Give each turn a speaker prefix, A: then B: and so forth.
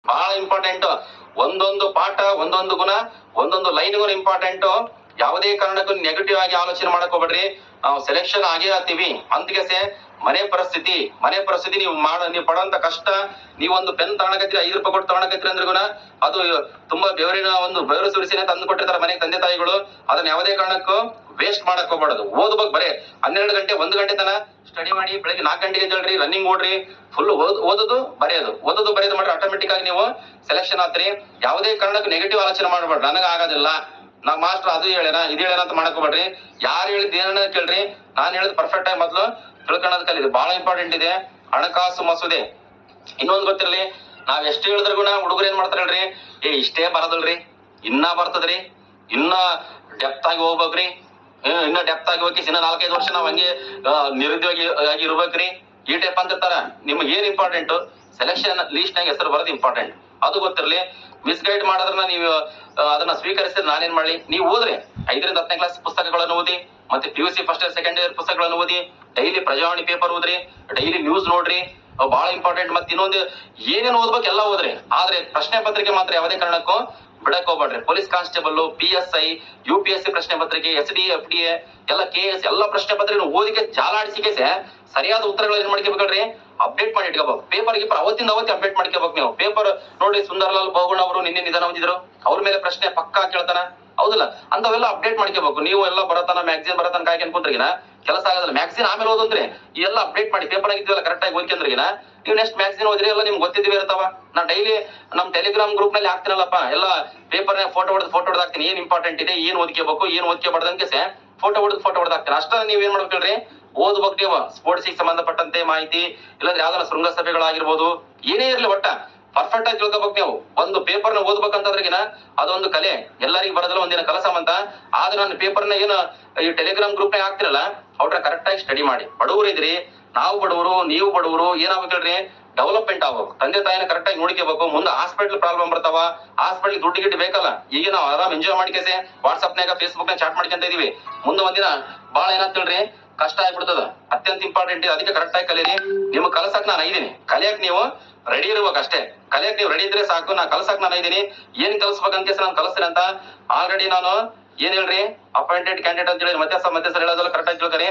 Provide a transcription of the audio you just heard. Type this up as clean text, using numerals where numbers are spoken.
A: ಬಹಳ ಇಂಪಾರ್ಟೆಂಟ್. ಒಂದೊಂದು ಪಾಠ, ಒಂದೊಂದು ಗುಣ, ಒಂದೊಂದು ಲೈನ್ಗೂ ಇಂಪಾರ್ಟೆಂಟ್. ಯಾವುದೇ ಕಾರಣಕ್ಕೂ ನೆಗೆಟಿವ್ ಆಗಿ ಆಲೋಚನೆ ಮಾಡಕ್ ಹೋಗ್ಬೇಡ್ರಿ. ನಾವು ಸೆಲೆಕ್ಷನ್ ಆಗೇ ಆಗ್ತೀವಿ ಅಂದ್ಗೆಸೆ ಮನೆ ಪರಿಸ್ಥಿತಿ ನೀವು ಪಡುವಂತ ಕಷ್ಟ. ನೀವೊಂದು ಪೆನ್ ತಗೊಳಕತ್ತೀರಿ, 5 ರೂಪಾಯಿ ಕೊಟ್ಟು ತಗೊಳಕತ್ತೀರಿ ಅಂದ್ರೂ ಅದು ತುಂಬಾ ಬೆವರು ಸುರಿಸಿನೇ ತಂದು ಕೊಟ್ಟಿರ್ತಾರೆ ಮನೆಗೆ ತಂದೆ ತಾಯಿಗಳು. ಅದನ್ನ ಯಾವುದೇ ಕಾರಣಕ್ಕೂ ವೇಸ್ಟ್ ಮಾಡಕ್ ಹೋಗ್ಬಾರ್ದು. ಓದ್ಬೇಕು, ಬರೇ 12 ಗಂಟೆ 1 ಗಂಟೆ ತನ ಸ್ಟಡಿ ಮಾಡಿ, ಬೆಳಗ್ಗೆ 4 ಗಂಟೆಗೆ ಎದ್ದೇಳ್ರಿ, ರನ್ನಿಂಗ್ ಓಡ್ರಿ, ಫುಲ್ ಓದೋದು ಬರೆಯೋದು ಮಾಡ್ರಿ. ಆಟೋಮೆಟಿಕ್ ಆಗಿ ನೀವು ಸೆಲೆಕ್ಷನ್ ಆಗ್ತೀರಿ. ಯಾವುದೇ ಕಾರಣಕ್ಕೂ ನೆಗೆಟಿವ್ ಆಲೋಚನೆ ಮಾಡ್ಬೇಡ್ರಿ. ನನಗ ಆಗೋದಿಲ್ಲ, ನಾ ಮಾಸ್ಟರ್ ಅದು ಹೇಳೇನ ಇದು ಹೇಳೇನ ಅಂತ ಮಾಡಕೋಬೇಡ್ರಿ. ಯಾರು ಹೇಳಿದ್ ಏನ ಕೇಳ್ರಿ. ನಾನ್ ಹೇಳಿದ್ ಪರ್ಫೆಕ್ಟ್ ಆಗಿ ಮೊದ್ಲು ತಿಳ್ಕೊಳ್ಳೋದ್ ಕಲೀರಿ. ಬಹಳ ಇಂಪಾರ್ಟೆಂಟ್ ಇದೆ ಹಣಕಾಸು ಮಸೂದೆ. ಇನ್ನೊಂದು ಗೊತ್ತಿರಲಿ, ನಾವ್ ಎಷ್ಟು ಹೇಳಿದ್ರೂ ಹುಡುಗರು ಏನ್ ಮಾಡ್ತಾರ ಹೇಳ್ರಿ, ಇಷ್ಟೇ ಬರದಲ್ರಿ, ಇನ್ನ ಬರ್ತದ್ರಿ, ಇನ್ನ ಡೆಪ್ತ್ ಆಗಿ ಹೋಗ್ಬೇಕ್ರಿ, ಇನ್ನ ಡೆಪ್ತ್ ಆಗಿ ಹೋಗಿ ಇನ್ನ 4-5 ವರ್ಷ ನಾವ್ ಹಂಗೆ ನಿರುದ್ಯೋಗಿ ಆಗಿ ಇರ್ಬೇಕ್ರಿ, ಈ ಟೈಪ್ ಅಂತಿರ್ತಾರ. ನಿಮ್ಗೆ ಏನ್ ಇಂಪಾರ್ಟೆಂಟ್, ಸೆಲೆಕ್ಷನ್ ಲೀಸ್ಟ್ ನಾಗ ಹೆಸರು ಬರೋದು ಇಂಪಾರ್ಟೆಂಟ್. ಅದು ಗೊತ್ತಿರಲಿ. ಮಿಸ್ಗೈಡ್ ಮಾಡೋದ್ರನ್ನ ನೀವು ಅದನ್ನ ಸ್ವೀಕರಿಸಿದ್ರೆ ನಾನೇನ್ ಮಾಡ್ಲಿ, ನೀವು ಓದ್ರಿ 5ರಿಂದ 10ನೇ ಕ್ಲಾಸ್ ಪುಸ್ತಕಗಳನ್ನು ಓದಿ, ಮತ್ತೆ PUC first year second year ಪುಸ್ತಕಗಳನ್ನು ಓದಿ, ಡೈಲಿ ಪ್ರಜಾವಾಣಿ ಪೇಪರ್ ಓದ್ರಿ, ಡೈಲಿ ನ್ಯೂಸ್ ನೋಡ್ರಿ, ಬಹಳ ಇಂಪಾರ್ಟೆಂಟ್. ಮತ್ತೆ ಇನ್ನೊಂದು ಏನೇನು ಓದ್ಬೇಕು ಎಲ್ಲ ಓದ್ರಿ. ಆದ್ರೆ ಪ್ರಶ್ನೆ ಪತ್ರಿಕೆ ಮಾತ್ರ ಯಾವುದೇ ಕಾರಣಕ್ಕೂ ಬಿಡಕ್ ಹೋಗ್ಬೇಡ್ರಿ. ಪೊಲೀಸ್ ಕಾನ್ಸ್ಟೇಬಲ್, PSI, UPSC ಪ್ರಶ್ನೆ ಪತ್ರಿಕೆ, SDA, FDA ಎಲ್ಲ KS ಎಲ್ಲ ಪ್ರಶ್ನೆ ಪತ್ರಿಕೆ ಓದಿಕೆ ಜಾಲಾಡಿಸಿಕೆ ಸರಿಯಾದ ಉತ್ತರಗಳು ಏನ್ ಮಾಡ್ಕೋಬೇಕ್ರಿ, ಅಪ್ಡೇಟ್ ಮಾಡಿ ಇಟ್ಕೋಬೇಕು. ಪೇಪರ್ ಅವತ್ತಿಂದ ಅವತ್ತೇ ಅಪ್ಡೇಟ್ ಮಾಡ್ಕೋಬೇಕು. ನೀವು ಪೇಪರ್ ನೋಡಿ, ಸುಂದರ್ಲಾಲ್ ಬಹುಗುಣ ಅವರು ನಿನ್ನೆ ನಿಧನ ಹೊಂದಿದ್ರು, ಅವ್ರ ಮೇಲೆ ಪ್ರಶ್ನೆ ಪಕ್ಕಾ ಕೇಳ್ತಾನ, ಹೌದಲ್ಲ? ಅಂತವೆಲ್ಲ ಅಪ್ಡೇಟ್ ಮಾಡ್ಕೋಬೇಕು. ನೀವು ಎಲ್ಲ ಬರತನ ಮ್ಯಾಗ್ಝಿನ್ ಬರತನ ಕಾಯ್ಕೊಂಡ್ ಕುಂತ್ರಿಗಿನ ಕೆಲಸ ಆಗೋದಿಲ್ಲ. ಮ್ಯಾಗ್ಝಿನ್ ಆಮೇಲೆ ಓದಂದ್ರೆ ಈ ಎಲ್ಲ ಅಪ್ಡೇಟ್ ಮಾಡಿ ಪೇಪರ್ ಆಗಿದ್ವಲ್ಲ ಕರೆಕ್ಟ್ ಆಗಿ ಓದ್ಕೊಂಡ್ರಿಗಿನ ನೀವು ನೆಕ್ಸ್ಟ್ ಮ್ಯಾಗ್ಝಿನ್ ಓದ್ರಿ, ಎಲ್ಲ ನಿಮ್ಗೆ ಗೊತ್ತಿದ್ವಿ ಇರ್ತಾವ. ನಾ ಡೈಲಿ ನಮ್ ಟೆಲಿಗ್ರಾಮ್ ಗ್ರೂಪ್ ನಲ್ಲಿ ಹಾಕ್ತೀನಲ್ಲಪ್ಪ, ಎಲ್ಲ ಪೇಪರ್ ಫೋಟೋ ಹೊಡೆದು ಹಾಕ್ತೀನಿ. ಏನ್ ಇಂಪಾರ್ಟೆಂಟ್ ಇದೆ, ಏನ್ ಓದ್ಕೋಬೇಕು, ಏನ್ ಓದ್ಕೋಬಾರ್ದಂಗೆ ಫೋಟೋ ಹೊಡೆದು ಹಾಕ್ತೀನಿ. ಅಷ್ಟ ನೀವ್ ಏನ್ ಮಾಡ್ಬೇಕು ಹೇಳ್ರಿ, ಓದ್ಬೇಕು. ನೀವು ಸ್ಪೋರ್ಟ್ಸ್ ಸಂಬಂಧಪಟ್ಟಂತೆ ಮಾಹಿತಿ, ಇಲ್ಲಾಂದ್ರೆ ಯಾವ್ದಾರ ಶೃಂಗಸಭೆಗಳಾಗಿರ್ಬೋದು, ಏನೇ ಇರ್ಲಿ ಒಟ್ಟ ಪರ್ಫೆಕ್ಟ್ ಆಗಿ ತಿಳ್ಕೊಬೇಕು. ನೀವು ಒಂದು ಪೇಪರ್ ನ ಓದ್ಬೇಕಂತಂದ್ರಗಿನ ಅದೊಂದು ಕಲೆ, ಎಲ್ಲರಿಗೂ ಬರೋದಿಲ್ಲ, ಒಂದಿನ ಕಲಸಮಂತ. ಆದ್ರೆ ನನ್ನ ಪೇಪರ್ ನ ಏನು ಈ ಟೆಲಿಗ್ರಾಮ್ ಗ್ರೂಪ್ ನಾಗ ಹಾಕ್ತಿರಲ್ಲ, ಅವ್ರ ಕರೆಕ್ಟ್ ಆಗಿ ಸ್ಟಡಿ ಮಾಡಿ. ಬಡವರು ಇದ್ರಿ, ನಾವು ಬಡವರು, ನೀವು ಬಡವರು, ಏನಾಗ್ಬೇಕು ಹೇಳ್ರಿ, ಡೆವಲಪ್ಮೆಂಟ್ ಆಗ್ಬೇಕು. ತಂದೆ ತಾಯಿನ ಕರೆಕ್ಟ್ ಆಗಿ ನೋಡ್ಕೋಬೇಕು. ಮುಂದೆ ಹಾಸ್ಪಿಟಲ್ ಪ್ರಾಬ್ಲಮ್ ಬರ್ತಾವ, ಹಾಸ್ಪಿಟಲ್ ದುಡ್ಡು ಗಿಡ್ಡು ಬೇಕಲ್ಲ. ಈಗ ನಾವು ಆರಾಮ್ ಎಂಜಾಯ್ ಮಾಡ್ಕೇಸಿ ವಾಟ್ಸ್ಆಪ್ನಾಗ ಫೇಸ್ಬುಕ್ ನಾಗ ಚಾಟ್ ಮಾಡ್ಕೊಂತ ಇದೀವಿ. ಮುಂದೆ ಒಂದಿನ ಬಾಳ ಏನಾಗ್ತಿಳ್ರಿ, ಕಷ್ಟ ಆಗ್ಬಿಡ್ತದ. ಅತ್ಯಂತ ಇಂಪಾರ್ಟೆಂಟ್. ಅದಕ್ಕೆ ಕರೆಕ್ಟ್ ಆಗಿ ಕಲೀರಿ. ನಿಮ್ಗೆ ಕಲಸಕ್ ನಾನು ಐದೀನಿ, ಕಲಿಯಕ್ ನೀವು ರೆಡಿ ಇರ್ಬೇಕು ಅಷ್ಟೇ. ಕಲಿಯಕ್ ನೀವು ರೆಡಿ ಇದ್ರೆ ಸಾಕು. ನಾ ಕಲ್ಸಕ್ ನಾನು ಐದೀನಿ. ಏನ್ ಕಲ್ಸ್ಬೇಕಂತ ನಾನು ಕಲಿಸ್ತೀನಿ ಅಂತ ಆಲ್ರೆಡಿ ನಾನು ಏನ್ ಹೇಳ್ರಿ, ಅಪಾಯಿಂಟೆಡ್ ಕ್ಯಾಂಡಿಡೇಟ್ ಅಂತ ಹೇಳಿ ಮತ್ತೆ ಸರ್ ಹೇಳೋದಲ್ಲ ಕರೆಕ್ಟ್ ಆಗಿ ತಿಳ್ಕರಿ.